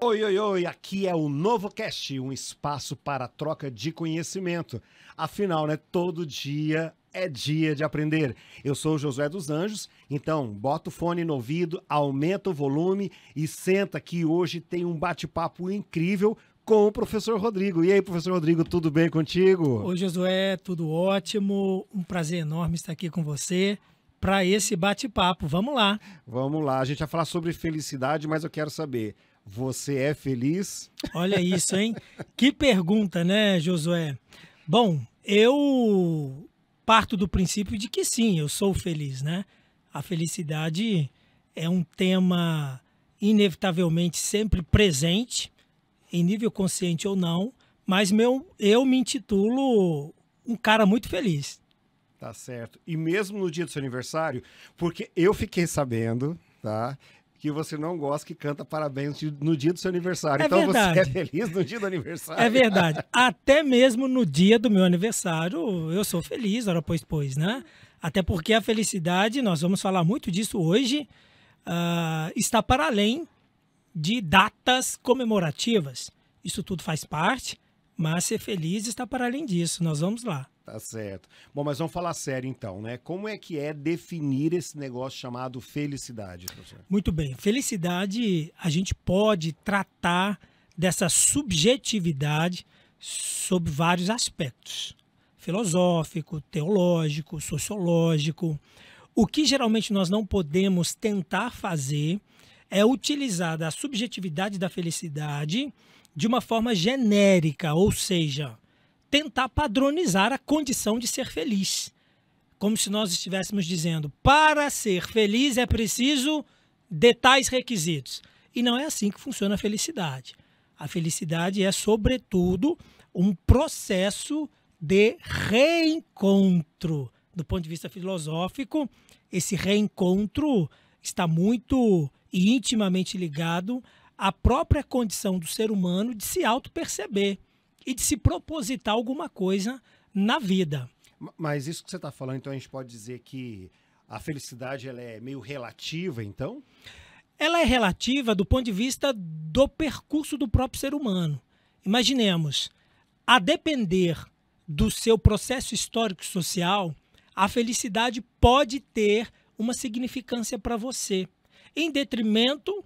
Oi, oi, oi, aqui é o Novo Cast, um espaço para troca de conhecimento. Afinal, né, todo dia é dia de aprender. Eu sou o Josué dos Anjos, então bota o fone no ouvido, aumenta o volume e senta que hoje tem um bate-papo incrível com o professor Rodrigo. E aí, professor Rodrigo, tudo bem contigo? Oi, Josué, tudo ótimo. Um prazer enorme estar aqui com você para esse bate-papo. Vamos lá. Vamos lá, a gente vai falar sobre felicidade, mas eu quero saber, você é feliz? Olha isso, hein? Que pergunta, né, Josué? Bom, eu parto do princípio de que sim, eu sou feliz, né? A felicidade é um tema inevitavelmente sempre presente, em nível consciente ou não, mas eu me intitulo um cara muito feliz. Tá certo. E mesmo no dia do seu aniversário, porque eu fiquei sabendo, tá? Que você não gosta que canta parabéns no dia do seu aniversário. É Então você é verdade. feliz no dia do É aniversário? verdade. Até mesmo no dia do meu aniversário, eu sou feliz, ora pois, né? Até porque a felicidade, nós vamos falar muito disso hoje, está para além de datas comemorativas. Isso tudo faz parte, mas ser feliz está para além disso. Nós vamos lá. Tá certo. Bom, mas vamos falar sério então, né? Como é que é definir esse negócio chamado felicidade, professor? Muito bem. Felicidade, a gente pode tratar dessa subjetividade sob vários aspectos: filosófico, teológico, sociológico. O que geralmente nós não podemos tentar fazer é utilizar da subjetividade da felicidade de uma forma genérica, ou seja, tentar padronizar a condição de ser feliz. Como se nós estivéssemos dizendo, para ser feliz é preciso de tais requisitos. E não é assim que funciona a felicidade. A felicidade é, sobretudo, um processo de reencontro. Do ponto de vista filosófico, esse reencontro está muito e intimamente ligado à própria condição do ser humano de se auto-perceber e de se propositar alguma coisa na vida. Mas isso que você está falando, então a gente pode dizer que a felicidade ela é meio relativa, então? Ela é relativa do ponto de vista do percurso do próprio ser humano. Imaginemos, a depender do seu processo histórico e social, a felicidade pode ter uma significância para você, em detrimento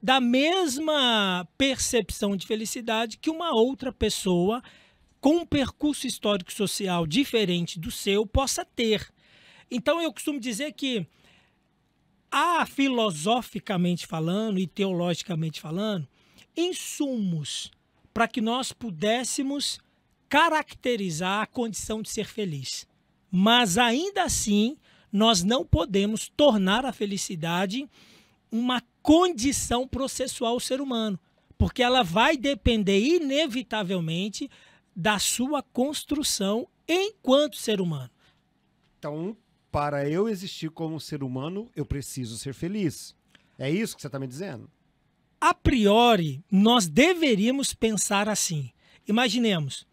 da mesma percepção de felicidade que uma outra pessoa com um percurso histórico e social diferente do seu possa ter. Então eu costumo dizer que filosoficamente falando e teologicamente falando, insumos para que nós pudéssemos caracterizar a condição de ser feliz. Mas ainda assim, nós não podemos tornar a felicidade uma condição processual ao ser humano, porque ela vai depender inevitavelmente da sua construção enquanto ser humano. Então, para eu existir como ser humano, eu preciso ser feliz. É isso que você está me dizendo? A priori, nós deveríamos pensar assim. Imaginemos,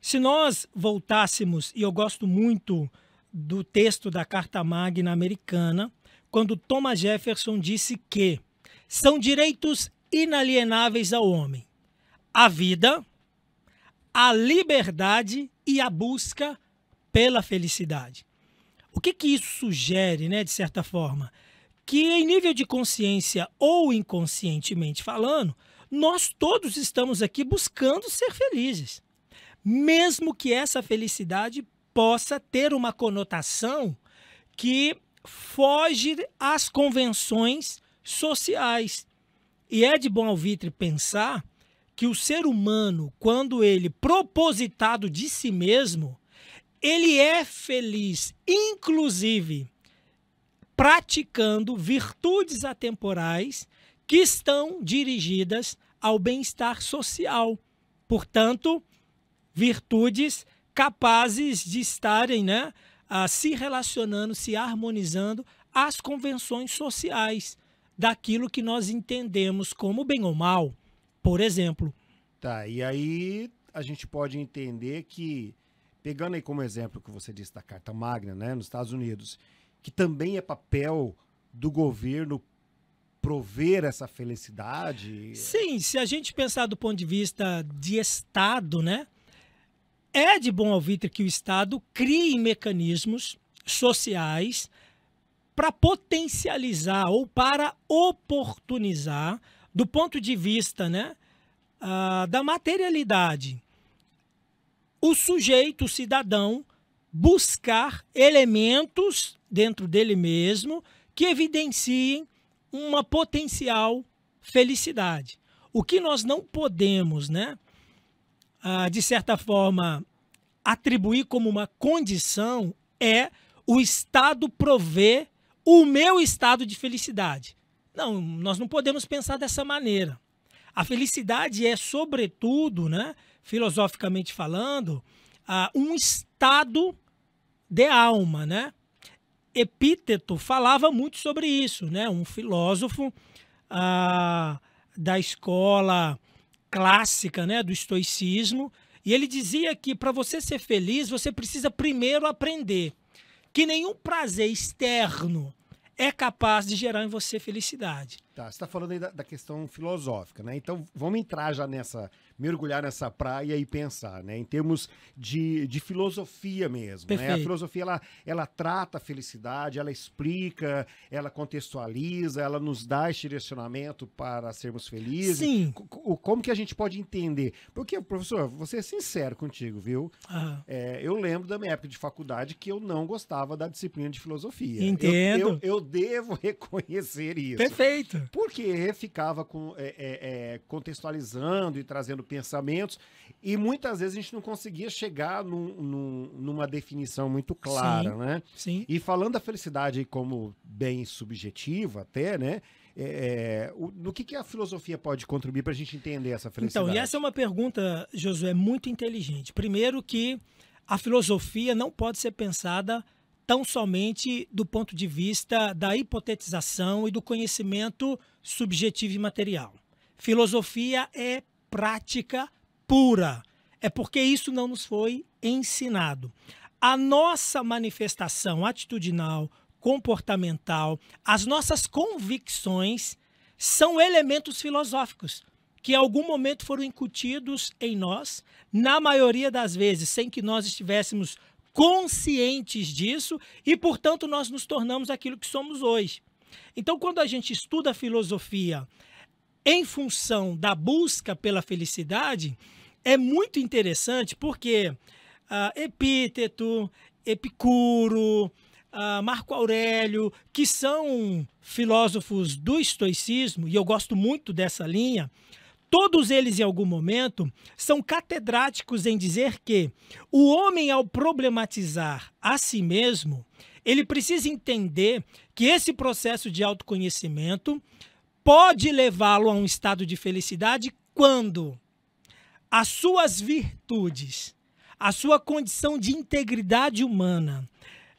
se nós voltássemos, e eu gosto muito do texto da Carta Magna Americana, quando Thomas Jefferson disse que são direitos inalienáveis ao homem: a vida, a liberdade e a busca pela felicidade. O que isso sugere, né, de certa forma? Que em nível de consciência ou inconscientemente falando, nós todos estamos aqui buscando ser felizes. Mesmo que essa felicidade possa ter uma conotação que foge às convenções sociais. E é de bom alvitre pensar que o ser humano, quando ele propositado de si mesmo, ele é feliz, inclusive praticando virtudes atemporais que estão dirigidas ao bem-estar social. Portanto, virtudes capazes de estarem, né, se relacionando, se harmonizando às convenções sociais daquilo que nós entendemos como bem ou mal. Por exemplo, Tá, e aí a gente pode entender que, pegando aí como exemplo que você disse da Carta Magna, né, nos Estados Unidos, que também é papel do governo prover essa felicidade? Sim, se a gente pensar do ponto de vista de Estado, né? É de bom alvitre que o Estado crie mecanismos sociais para potencializar ou para oportunizar, do ponto de vista, né, da materialidade, o sujeito, o cidadão, buscar elementos dentro dele mesmo que evidenciem uma potencial felicidade. O que nós não podemos, né, de certa forma, atribuir como uma condição é o Estado prover o meu estado de felicidade. Não, nós não podemos pensar dessa maneira. A felicidade é, sobretudo, né, filosoficamente falando, um estado de alma, né? Epíteto falava muito sobre isso, né? Um filósofo da escola clássica, né, do estoicismo, e ele dizia que para você ser feliz, você precisa primeiro aprender que nenhum prazer externo é capaz de gerar em você felicidade. Tá, você está falando aí da questão filosófica, né? Então vamos entrar já mergulhar nessa praia e pensar, né? Em termos de filosofia mesmo, né? A filosofia, ela trata a felicidade, ela explica, ela contextualiza, ela nos dá esse direcionamento para sermos felizes. Sim. Como que a gente pode entender? Porque, professor, vou ser sincero contigo, viu? Eu lembro da minha época de faculdade que eu não gostava da disciplina de filosofia. Entendo. Eu devo reconhecer isso. Perfeito. Porque ficava contextualizando e trazendo pensamentos, e muitas vezes a gente não conseguia chegar numa definição muito clara, Sim, né? sim. E falando da felicidade como bem subjetiva até, né? No que a filosofia pode contribuir para a gente entender essa felicidade? Então, e essa é uma pergunta, Josué, muito inteligente. Primeiro que a filosofia não pode ser pensada tão somente do ponto de vista da hipotetização e do conhecimento subjetivo e material. Filosofia é prática pura. É porque isso não nos foi ensinado. A nossa manifestação atitudinal, comportamental, as nossas convicções são elementos filosóficos que em algum momento foram incutidos em nós, na maioria das vezes sem que nós estivéssemos conscientes disso e, portanto, nós nos tornamos aquilo que somos hoje. Então, quando a gente estuda a filosofia em função da busca pela felicidade, é muito interessante porque Epíteto, Epicuro, Marco Aurélio, que são filósofos do estoicismo, e eu gosto muito dessa linha, todos eles, em algum momento, são catedráticos em dizer que o homem, ao problematizar a si mesmo, ele precisa entender que esse processo de autoconhecimento pode levá-lo a um estado de felicidade quando as suas virtudes, a sua condição de integridade humana,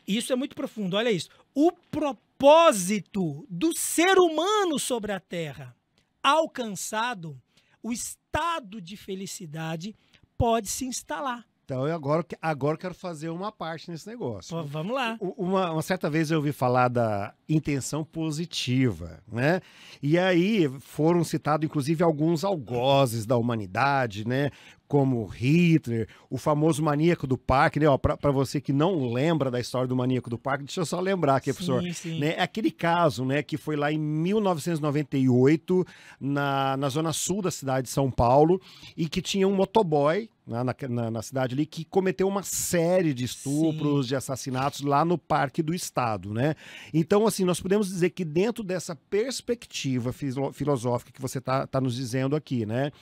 isso é muito profundo, olha isso, o propósito do ser humano sobre a Terra alcançado, o estado de felicidade pode se instalar. Então, eu agora quero fazer uma parte nesse negócio. Pô, vamos lá. Uma certa vez eu ouvi falar da intenção positiva, né? E aí foram citados, inclusive, alguns algozes da humanidade, né? Como Hitler, o famoso maníaco do parque, né? Para você que não lembra da história do maníaco do parque, deixa eu só lembrar aqui, professor. Sim. Né? Aquele caso, né, que foi lá em 1998, na zona sul da cidade de São Paulo, e que tinha um motoboy na cidade ali que cometeu uma série de estupros, de assassinatos lá no Parque do Estado, né? Então, assim, nós podemos dizer que dentro dessa perspectiva filosófica que você tá nos dizendo aqui, né?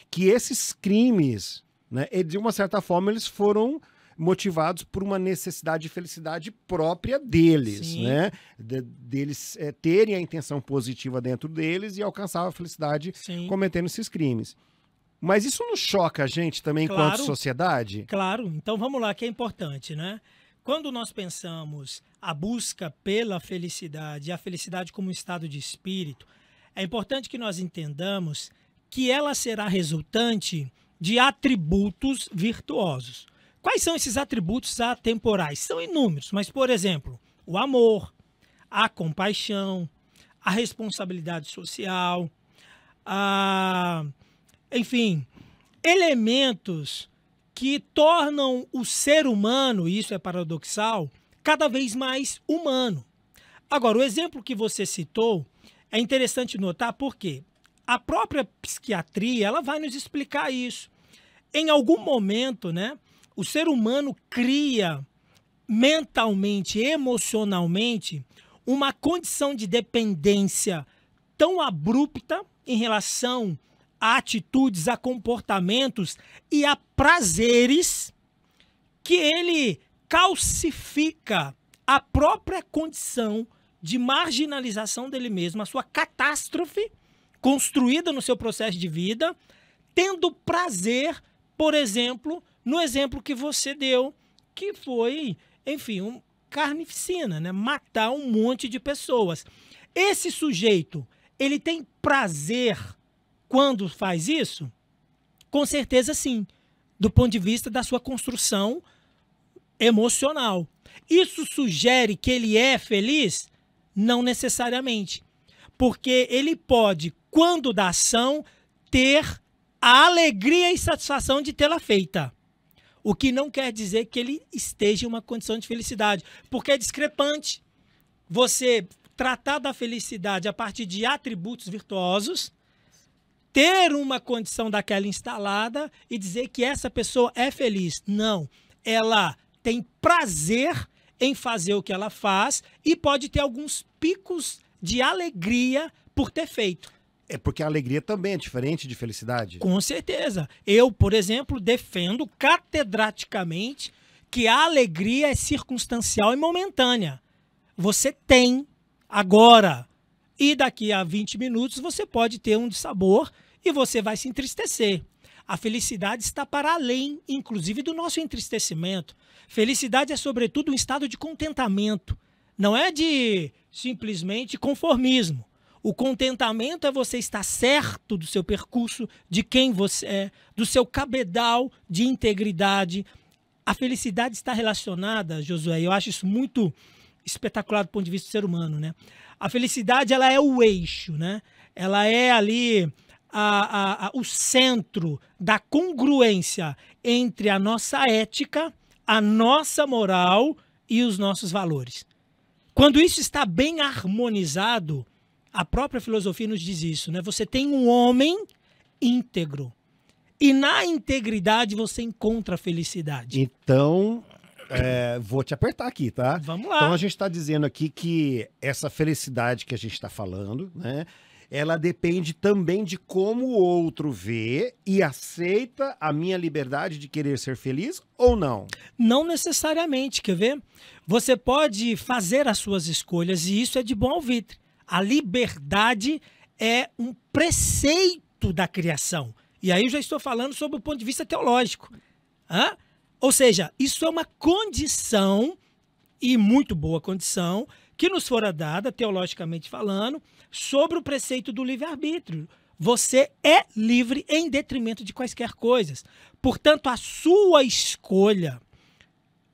Que esses crimes, né, de uma certa forma, eles foram motivados por uma necessidade de felicidade própria deles, Sim. né? Deles terem a intenção positiva dentro deles e alcançar a felicidade Sim. cometendo esses crimes. Mas isso não choca a gente também Claro. enquanto sociedade? Claro, então vamos lá, que é importante, né? Quando nós pensamos a busca pela felicidade, a felicidade como um estado de espírito, é importante que nós entendamos que ela será resultante de atributos virtuosos. Quais são esses atributos atemporais? São inúmeros, mas, por exemplo, o amor, a compaixão, a responsabilidade social, enfim, elementos que tornam o ser humano, e isso é paradoxal, cada vez mais humano. Agora, o exemplo que você citou é interessante notar porque a própria psiquiatria ela vai nos explicar isso. Em algum momento, né, o ser humano cria mentalmente, emocionalmente, uma condição de dependência tão abrupta em relação a atitudes, a comportamentos e a prazeres que ele calcifica a própria condição de marginalização dele mesmo, a sua catástrofe construída no seu processo de vida, tendo prazer, por exemplo, no exemplo que você deu, que foi, enfim, carnificina, né? Matar um monte de pessoas. Esse sujeito, ele tem prazer quando faz isso? Com certeza sim, do ponto de vista da sua construção emocional. Isso sugere que ele é feliz? Não necessariamente, porque ele pode, quando da ação, ter a alegria e satisfação de tê-la feita. O que não quer dizer que ele esteja em uma condição de felicidade, porque é discrepante você tratar da felicidade a partir de atributos virtuosos, ter uma condição daquela instalada e dizer que essa pessoa é feliz. Não, ela tem prazer em fazer o que ela faz e pode ter alguns picos de alegria por ter feito. É porque a alegria também é diferente de felicidade? Com certeza. Eu, por exemplo, defendo catedraticamente que a alegria é circunstancial e momentânea. Você tem agora e daqui a 20 minutos você pode ter um dissabor e você vai se entristecer. A felicidade está para além, inclusive, do nosso entristecimento. Felicidade é, sobretudo, um estado de contentamento. Não é de simplesmente conformismo. O contentamento é você estar certo do seu percurso, de quem você é, do seu cabedal de integridade. A felicidade está relacionada, Josué, eu acho isso muito espetacular do ponto de vista do ser humano, né? A felicidade, ela é o eixo, né? Ela é ali o centro da congruência entre a nossa ética, a nossa moral e os nossos valores. Quando isso está bem harmonizado, a própria filosofia nos diz isso, né? Você tem um homem íntegro. E na integridade você encontra a felicidade. Então, vou te apertar aqui, tá? Vamos lá. Então a gente está dizendo aqui que essa felicidade que a gente está falando, né? Ela depende também de como o outro vê e aceita a minha liberdade de querer ser feliz ou não? Não necessariamente, quer ver? Você pode fazer as suas escolhas e isso é de bom alvitre. A liberdade é um preceito da criação. E aí eu já estou falando sobre o ponto de vista teológico. Ou seja, isso é uma condição, e muito boa condição, que nos fora dada, teologicamente falando, sobre o preceito do livre-arbítrio. Você é livre em detrimento de quaisquer coisas. Portanto, a sua escolha,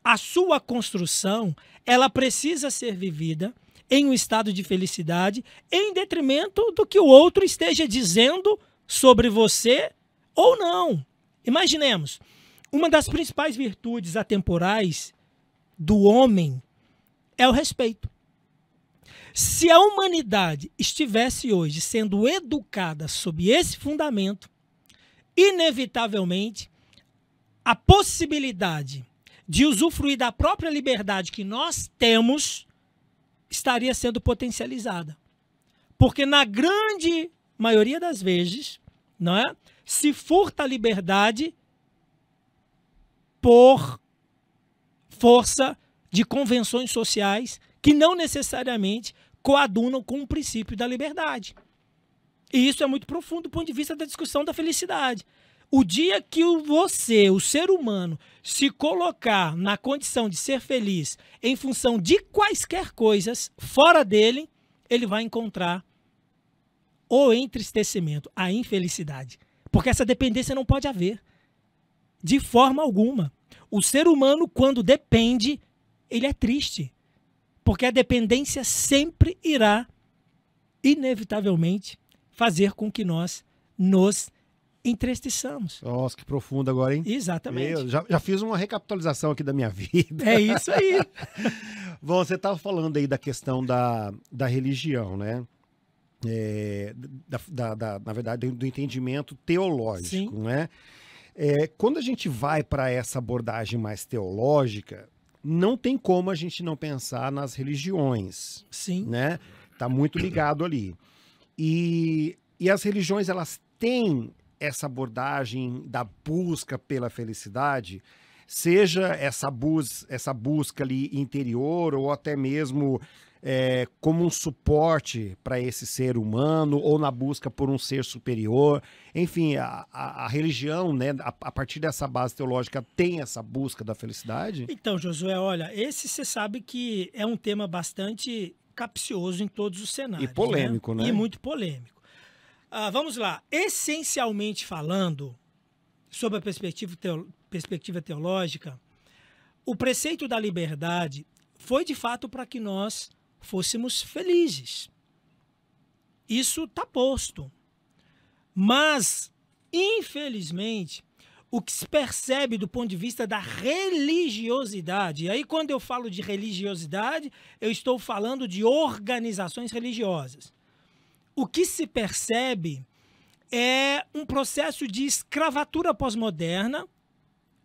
a sua construção, ela precisa ser vivida em um estado de felicidade, em detrimento do que o outro esteja dizendo sobre você ou não. Imaginemos, uma das principais virtudes atemporais do homem é o respeito. Se a humanidade estivesse hoje sendo educada sob esse fundamento, inevitavelmente, a possibilidade de usufruir da própria liberdade que nós temos estaria sendo potencializada. Porque na grande maioria das vezes, não é, se furta a liberdade por força de convenções sociais que não necessariamente coadunam com o princípio da liberdade. E isso é muito profundo do ponto de vista da discussão da felicidade. O dia que você, o ser humano, se colocar na condição de ser feliz em função de quaisquer coisas fora dele, ele vai encontrar o entristecimento, a infelicidade. Porque essa dependência não pode haver. De forma alguma. O ser humano, quando depende, ele é triste. Porque a dependência sempre irá inevitavelmente, fazer com que nós nos entristeçamos. Nossa, que profundo agora, hein? Exatamente. Eu já fiz uma recapitalização aqui da minha vida. É isso aí. Bom, você estava falando aí da questão da religião, né? Na verdade, do entendimento teológico, Sim. né? Quando a gente vai para essa abordagem mais teológica, não tem como a gente não pensar nas religiões, Sim. né? Tá muito ligado ali. E as religiões, elas têm essa abordagem da busca pela felicidade, seja essa busca ali interior ou até mesmo como um suporte para esse ser humano ou na busca por um ser superior. Enfim, a religião, né, a partir dessa base teológica, tem essa busca da felicidade? Então, Josué, olha, esse você sabe que é um tema bastante capcioso em todos os cenários. E polêmico, né? E muito polêmico. Vamos lá. Essencialmente falando, sob a perspectiva teológica, o preceito da liberdade foi de fato para que nós fôssemos felizes. Isso está posto. Mas, infelizmente, o que se percebe do ponto de vista da religiosidade, e aí quando eu falo de religiosidade, eu estou falando de organizações religiosas. O que se percebe é um processo de escravatura pós-moderna,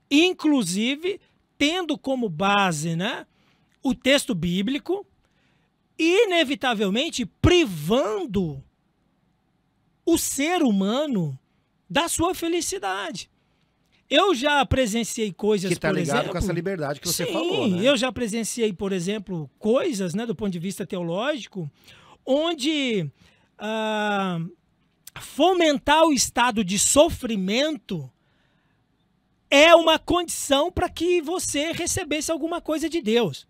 inclusive tendo como base, né, o texto bíblico, e inevitavelmente privando o ser humano da sua felicidade. Eu já presenciei coisas, que está ligado exemplo, com essa liberdade que você sim, falou, né? Eu já presenciei, por exemplo, coisas, né, do ponto de vista teológico, onde fomentar o estado de sofrimento é uma condição para que você recebesse alguma coisa de Deus.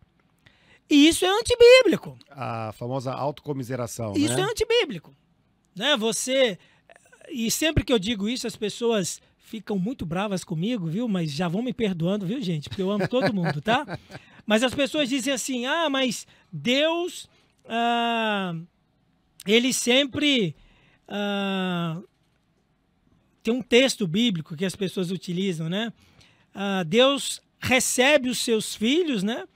E isso é antibíblico. A famosa autocomiseração, Isso né? é antibíblico. Né? E sempre que eu digo isso, as pessoas ficam muito bravas comigo, viu? Mas já vão me perdoando, viu, gente? Porque eu amo todo mundo, tá? Mas as pessoas dizem assim, mas Deus, ele sempre... tem um texto bíblico que as pessoas utilizam, né? Deus recebe os seus filhos, né?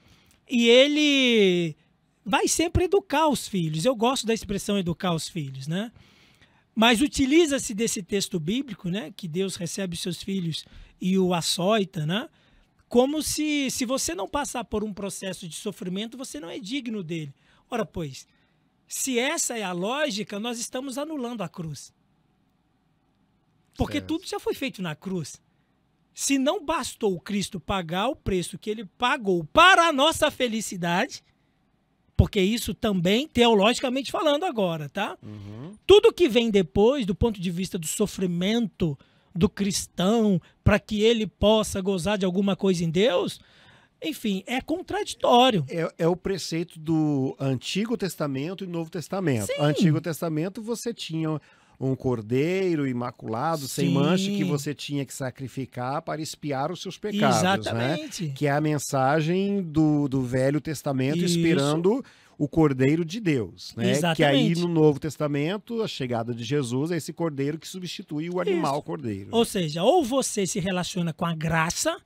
E ele vai sempre educar os filhos. Eu gosto da expressão educar os filhos, né? Mas utiliza-se desse texto bíblico, né? Que Deus recebe os seus filhos e o açoita, né? Como se você não passar por um processo de sofrimento, você não é digno dele. Ora, pois, se essa é a lógica, nós estamos anulando a cruz. Porque certo. Tudo já foi feito na cruz. Se não bastou o Cristo pagar o preço que ele pagou para a nossa felicidade, porque isso também, teologicamente falando agora, tá? Uhum. Tudo que vem depois, do ponto de vista do sofrimento do cristão, para que ele possa gozar de alguma coisa em Deus, enfim, é contraditório. É o preceito do Antigo Testamento e Novo Testamento. Sim. Antigo Testamento você tinha um cordeiro imaculado, sem Sim. mancha, que você tinha que sacrificar para expiar os seus pecados. Exatamente. Né? Que é a mensagem do Velho Testamento Isso. esperando o cordeiro de Deus. Né? Exatamente. Que aí no Novo Testamento, a chegada de Jesus é esse cordeiro que substitui o animal cordeiro. Ou seja, ou você se relaciona com a graça,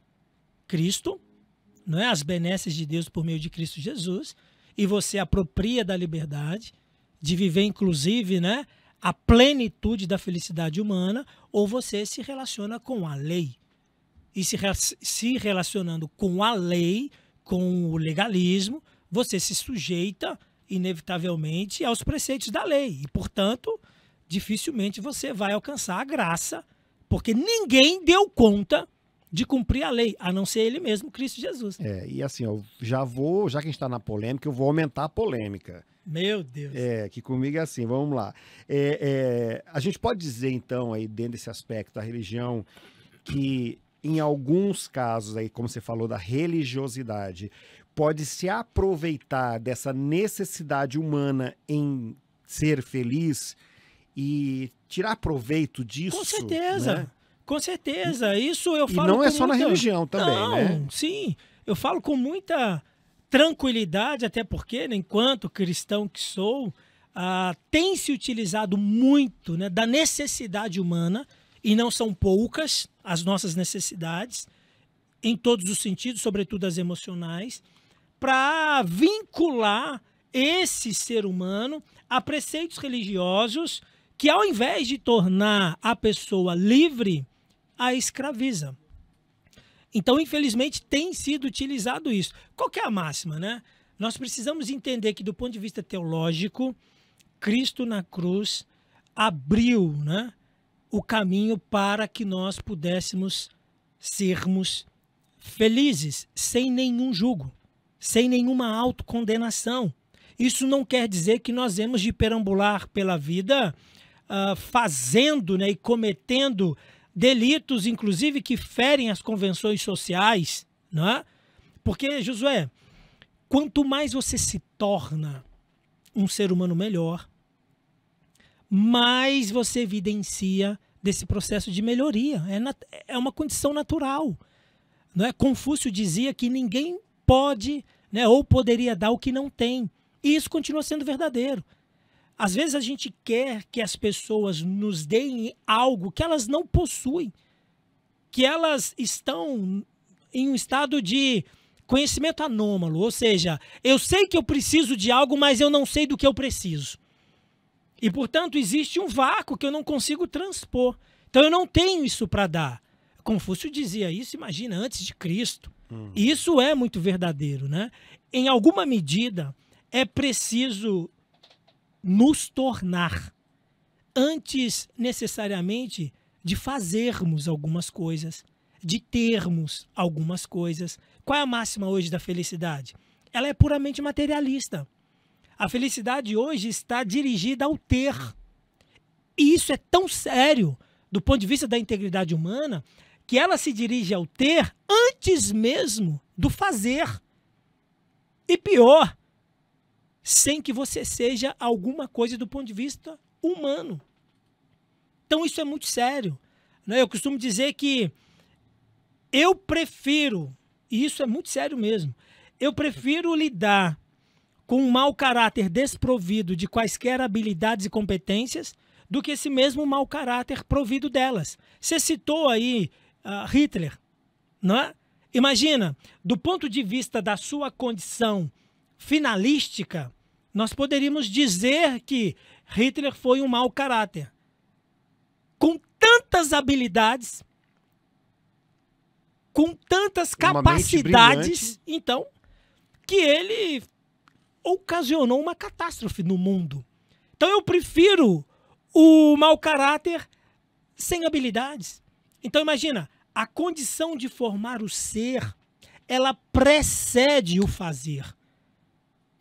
Cristo, não é? As benesses de Deus por meio de Cristo Jesus, e você apropria da liberdade de viver, inclusive, né, a plenitude da felicidade humana, ou você se relaciona com a lei. E se relacionando com a lei, com o legalismo, você se sujeita, inevitavelmente, aos preceitos da lei. E, portanto, dificilmente você vai alcançar a graça, porque ninguém deu conta de cumprir a lei, a não ser ele mesmo, Cristo Jesus. E assim, já que a gente está na polêmica, eu vou aumentar a polêmica. Meu Deus. Que comigo é assim, vamos lá. A gente pode dizer, então, aí dentro desse aspecto da religião, que em alguns casos, aí, como você falou, da religiosidade, pode se aproveitar dessa necessidade humana em ser feliz e tirar proveito disso. Com certeza. Né? Com certeza. Isso eu falo. E não é só na religião também, não, né? Sim. Eu falo com muita tranquilidade, até porque, né, enquanto cristão que sou, tem se utilizado muito, né, da necessidade humana, e não são poucas as nossas necessidades, em todos os sentidos, sobretudo as emocionais, para vincular esse ser humano a preceitos religiosos que, ao invés de tornar a pessoa livre, a escraviza. Então, infelizmente, tem sido utilizado isso. Qual que é a máxima, né? Nós precisamos entender que, do ponto de vista teológico, Cristo na cruz abriu, né, o caminho para que nós pudéssemos sermos felizes, sem nenhum jugo, sem nenhuma autocondenação. Isso não quer dizer que nós hemos de perambular pela vida fazendo, né, e cometendo delitos, inclusive, que ferem as convenções sociais, não é? Porque, Josué, quanto mais você se torna um ser humano melhor, mais você evidencia desse processo de melhoria. É uma condição natural. Não é? Confúcio dizia que ninguém pode, né, ou poderia dar o que não tem. E isso continua sendo verdadeiro. Às vezes a gente quer que as pessoas nos deem algo que elas não possuem, que elas estão em um estado de conhecimento anômalo, ou seja, eu sei que eu preciso de algo, mas eu não sei do que eu preciso. E, portanto, existe um vácuo que eu não consigo transpor. Então, eu não tenho isso para dar. Confúcio dizia isso, imagina, antes de Cristo. E isso é muito verdadeiro, né? Em alguma medida, é preciso nos tornar, antes necessariamente de fazermos algumas coisas, de termos algumas coisas. Qual é a máxima hoje da felicidade? Ela é puramente materialista. A felicidade hoje está dirigida ao ter. E isso é tão sério, do ponto de vista da integridade humana, que ela se dirige ao ter antes mesmo do fazer. E pior, sem que você seja alguma coisa do ponto de vista humano. Então isso é muito sério, né? Eu costumo dizer que eu prefiro, e isso é muito sério mesmo, eu prefiro lidar com um mau caráter desprovido de quaisquer habilidades e competências do que esse mesmo mau caráter provido delas. Você citou aí Hitler, não é? Imagina, do ponto de vista da sua condição finalística, nós poderíamos dizer que Hitler foi um mau caráter. Com tantas habilidades, com tantas capacidades, então, que ele ocasionou uma catástrofe no mundo. Então eu prefiro o mau caráter sem habilidades. Então imagina, a condição de formar o ser, ela precede o fazer.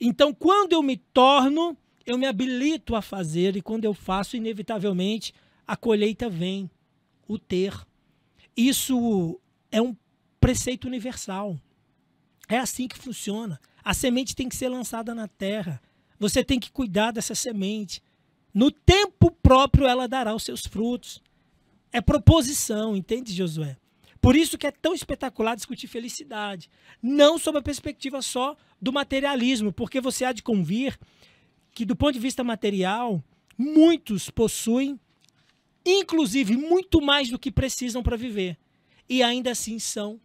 Então quando eu me torno, eu me habilito a fazer, e quando eu faço, inevitavelmente, a colheita vem, o ter. Isso é um preceito universal. É assim que funciona. A semente tem que ser lançada na terra. Você tem que cuidar dessa semente. No tempo próprio ela dará os seus frutos. É proposição, entende, Josué? Por isso que é tão espetacular discutir felicidade. Não sob a perspectiva só do materialismo, porque você há de convir que, do ponto de vista material, muitos possuem, inclusive, muito mais do que precisam para viver. E ainda assim são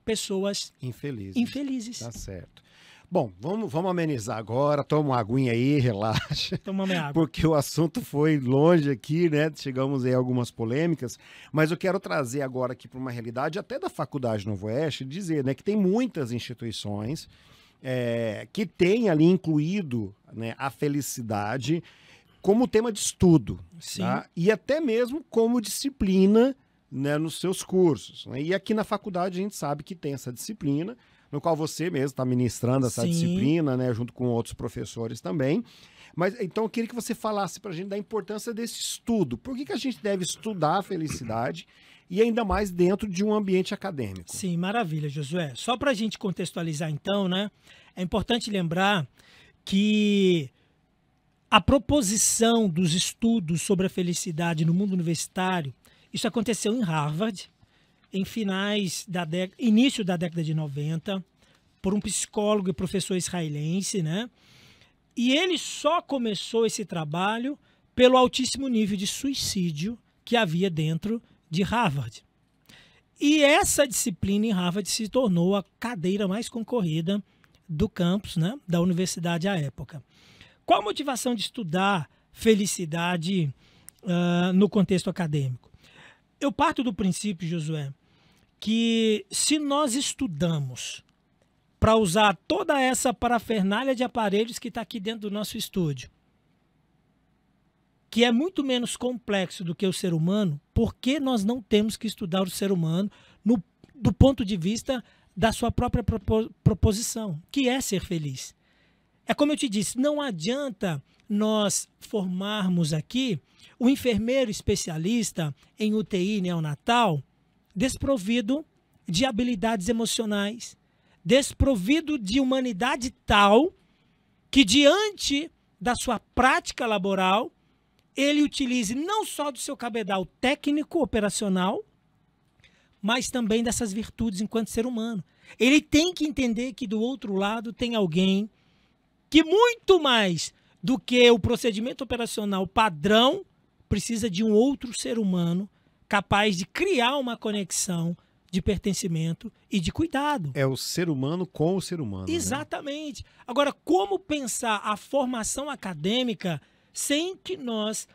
pessoas infelizes. Tá certo. Bom, vamos amenizar agora. Toma uma aguinha aí, relaxa. Toma minha água. Porque o assunto foi longe aqui, né? Chegamos aí a algumas polêmicas. Mas eu quero trazer agora aqui para uma realidade até da Faculdade Novo Oeste, dizer, né, que tem muitas instituições que têm ali incluído, né, a felicidade como tema de estudo. Sim. Tá? E até mesmo como disciplina, né, nos seus cursos. Né? E aqui na faculdade a gente sabe que tem essa disciplina, no qual você mesmo está ministrando essa Sim. disciplina, né, junto com outros professores também. Mas então eu queria que você falasse para a gente da importância desse estudo. Por que a gente deve estudar a felicidade e ainda mais dentro de um ambiente acadêmico? Sim, maravilha, Josué. Só para a gente contextualizar então, né, é importante lembrar que a proposição dos estudos sobre a felicidade no mundo universitário, isso aconteceu em Harvard, em início da década de 90, por um psicólogo e professor israelense, né? E ele só começou esse trabalho pelo altíssimo nível de suicídio que havia dentro de Harvard. E essa disciplina em Harvard se tornou a cadeira mais concorrida do campus, né, da universidade à época. Qual a motivação de estudar felicidade no contexto acadêmico? Eu parto do princípio, Josué, que se nós estudamos para usar toda essa parafernália de aparelhos que está aqui dentro do nosso estúdio, que é muito menos complexo do que o ser humano, por que nós não temos que estudar o ser humano do ponto de vista da sua própria proposição, que é ser feliz? É como eu te disse, não adianta nós formarmos aqui o enfermeiro especialista em UTI neonatal desprovido de habilidades emocionais, desprovido de humanidade tal que, diante da sua prática laboral, ele utilize não só do seu cabedal técnico operacional, mas também dessas virtudes enquanto ser humano. Ele tem que entender que do outro lado tem alguém que, muito mais do que o procedimento operacional padrão, precisa de um outro ser humano capaz de criar uma conexão de pertencimento e de cuidado. É o ser humano com o ser humano. Exatamente. Né? Agora, como pensar a formação acadêmica sem que nós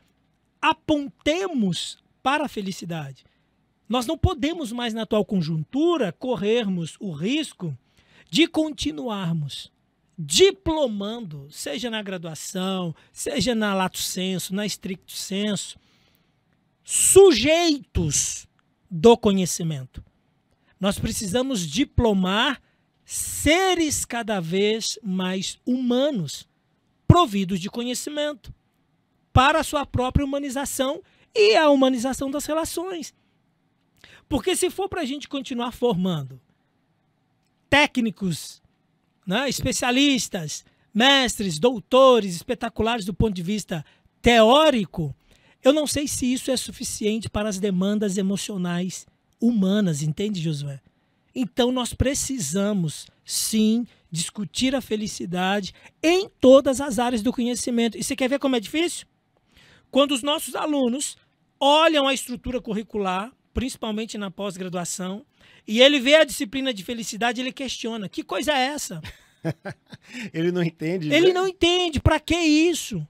apontemos para a felicidade? Nós não podemos mais, na atual conjuntura, corrermos o risco de continuarmos diplomando, seja na graduação, seja na lato sensu, na stricto sensu, sujeitos do conhecimento. Nós precisamos diplomar seres cada vez mais humanos, providos de conhecimento, para a sua própria humanização e a humanização das relações. Porque se for para a gente continuar formando técnicos, né, especialistas, mestres, doutores, espetaculares do ponto de vista teórico, eu não sei se isso é suficiente para as demandas emocionais humanas, entende, Josué? Então nós precisamos, sim, discutir a felicidade em todas as áreas do conhecimento. E você quer ver como é difícil? Quando os nossos alunos olham a estrutura curricular, principalmente na pós-graduação, e ele vê a disciplina de felicidade, ele questiona, que coisa é essa? Ele não entende. Ele não entende, para que isso?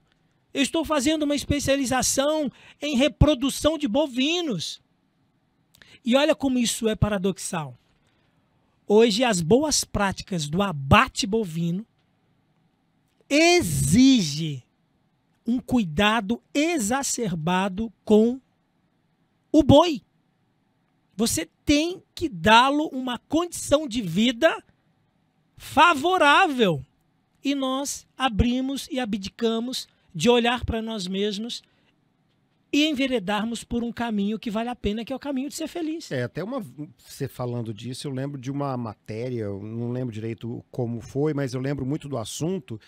Eu estou fazendo uma especialização em reprodução de bovinos. E olha como isso é paradoxal. Hoje, as boas práticas do abate bovino exigem um cuidado exacerbado com o boi. Você tem que dá-lo uma condição de vida favorável. E nós abrimos e abdicamos de olhar para nós mesmos e enveredarmos por um caminho que vale a pena, que é o caminho de ser feliz. Você falando disso, eu lembro de uma matéria, eu não lembro direito como foi, mas eu lembro muito do assunto,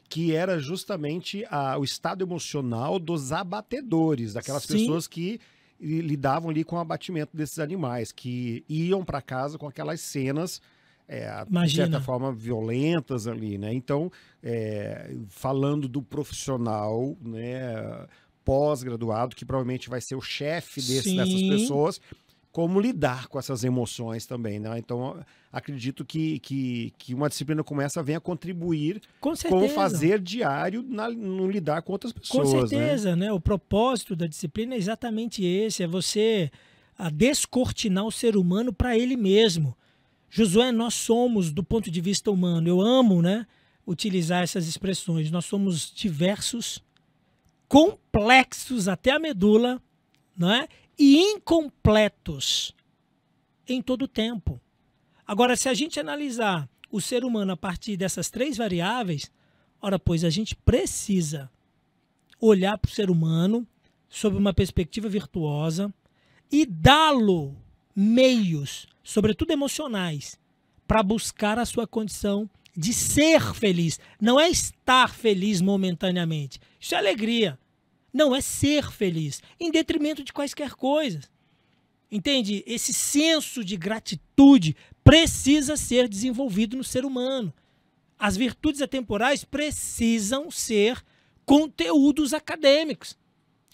que era justamente o estado emocional dos abatedores, daquelas Sim. pessoas que lidavam ali com o abatimento desses animais, que iam para casa com aquelas cenas, de certa forma, violentas ali, né? Então, falando do profissional, né, pós-graduado, que provavelmente vai ser o chefe dessas pessoas, como lidar com essas emoções também, né? Então, acredito que uma disciplina como essa venha contribuir com o fazer diário no lidar com outras pessoas. Com certeza, né? O propósito da disciplina é exatamente esse, é você descortinar o ser humano para ele mesmo. Josué, nós somos, do ponto de vista humano, eu amo, né, utilizar essas expressões, nós somos diversos, complexos até a medula, não é? E incompletos em todo o tempo. Agora, se a gente analisar o ser humano a partir dessas três variáveis, ora, pois a gente precisa olhar para o ser humano sob uma perspectiva virtuosa e dá-lo meios, sobretudo emocionais, para buscar a sua condição de ser feliz. Não é estar feliz momentaneamente. Isso é alegria. Não, é ser feliz, em detrimento de quaisquer coisas. Entende? Esse senso de gratitude precisa ser desenvolvido no ser humano. As virtudes atemporais precisam ser conteúdos acadêmicos.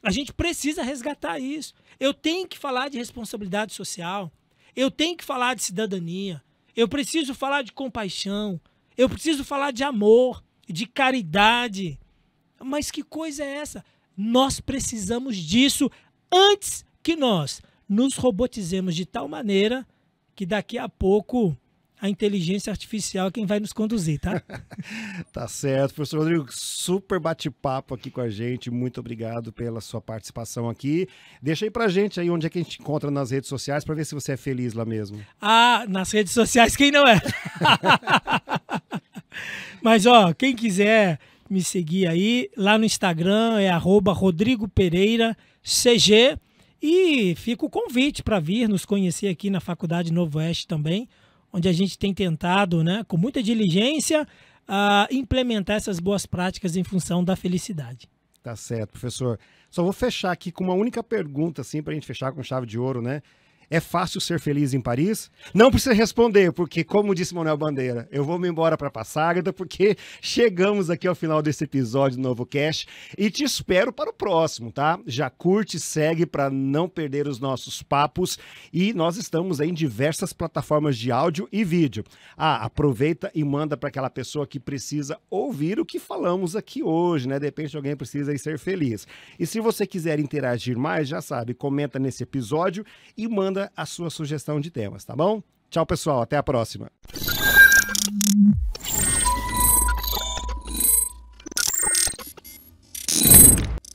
A gente precisa resgatar isso. Eu tenho que falar de responsabilidade social. Eu tenho que falar de cidadania. Eu preciso falar de compaixão. Eu preciso falar de amor, de caridade. Mas que coisa é essa? Nós precisamos disso antes que nós nos robotizemos de tal maneira que daqui a pouco a inteligência artificial é quem vai nos conduzir, tá? Tá certo. Professor Rodrigo, super bate-papo aqui com a gente. Muito obrigado pela sua participação aqui. Deixa aí pra gente aí onde é que a gente encontra nas redes sociais para ver se você é feliz lá mesmo. Ah, nas redes sociais quem não é? Mas, ó, quem quiser me seguir aí, lá no Instagram é @RodrigoPereiraCG e fica o convite para vir nos conhecer aqui na Faculdade Novo Oeste também, onde a gente tem tentado, né, com muita diligência, implementar essas boas práticas em função da felicidade. Tá certo, professor. Só vou fechar aqui com uma única pergunta, assim, pra gente fechar com chave de ouro, né? É fácil ser feliz em Paris? Não precisa responder, porque, como disse Manuel Bandeira, eu vou me embora para Passagada, porque chegamos aqui ao final desse episódio do Novo Cast e te espero para o próximo, tá? Já curte, segue para não perder os nossos papos e nós estamos aí em diversas plataformas de áudio e vídeo. Aproveita e manda para aquela pessoa que precisa ouvir o que falamos aqui hoje, né? De repente alguém precisa aí ser feliz. E se você quiser interagir mais, já sabe, comenta nesse episódio e manda a sua sugestão de temas, tá bom? Tchau, pessoal. Até a próxima.